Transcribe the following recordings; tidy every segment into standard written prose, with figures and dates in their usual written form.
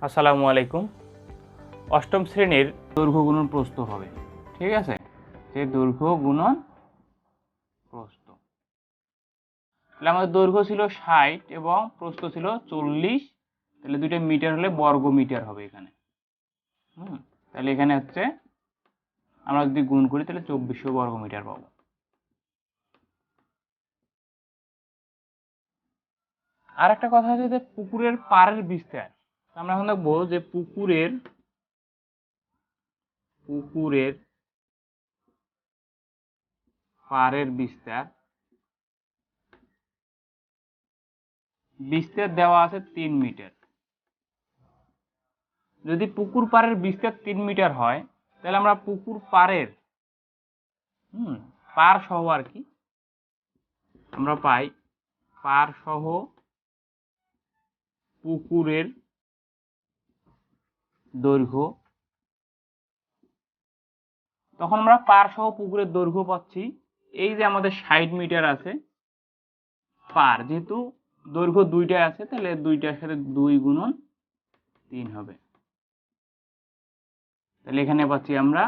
আসসালামু আলাইকুম। অষ্টম শ্রেণীর দৈর্ঘ্য গুণন প্রস্থ হবে, ঠিক আছে? যে দৈর্ঘ্য গুণন প্রস্থ, তাহলে আমাদের দৈর্ঘ্য ছিল 60 এবং প্রস্থ ছিল 40, তাহলে দুইটা মিটার হলে বর্গ মিটার হবে এখানে। তাহলে এখানে হচ্ছে আমরা যদি গুণ করি তাহলে 2400 বর্গ মিটার পাবো। আর একটা কথা হচ্ছে যে পুকুরের পাড়ের বিস্তার। আমরা এখন দেখবো যে পুকুরের পাড়ের বিস্তার দেওয়া আছে 3 মিটার। যদি পুকুর পাড়ের বিস্তার 3 মিটার হয়, তাহলে আমরা পুকুর পাড়ের পাড় সহ আর কি আমরা পাই পাড় সহ পুকুরের দৈর্ঘ্য। তখন আমরা পাড় সহ পুকুরের দৈর্ঘ্য পাচ্ছি এই যে আমাদের 60 মিটার আছে পাড়, যেহেতু দৈর্ঘ্য দুইটাই আছে তাহলে দুইটার সাথে 2 গুণন 3 হবে। তাহলে এখানে পাচ্ছি আমরা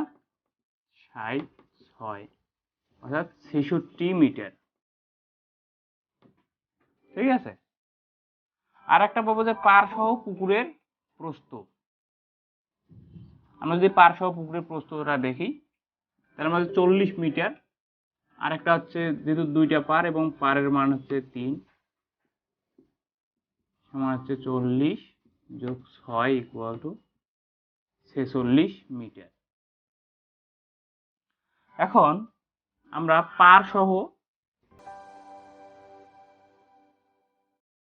66 অর্থাৎ 66 মিটার, ঠিক আছে? আর একটা পাবো যে পাড় সহ পুকুরের প্রস্থ। আমরা যদি পাড় সহ পুকুরের প্রস্থটা দেখি তাহলে আমাদের 40 মিটার। আর একটা হচ্ছে যেহেতু দুইটা পাড় এবং পাড়ের মান হচ্ছে 3 সমান হচ্ছে 40 যোগ 6 ইকুয়াল টু 46 মিটার। এখন আমরা পাড় সহ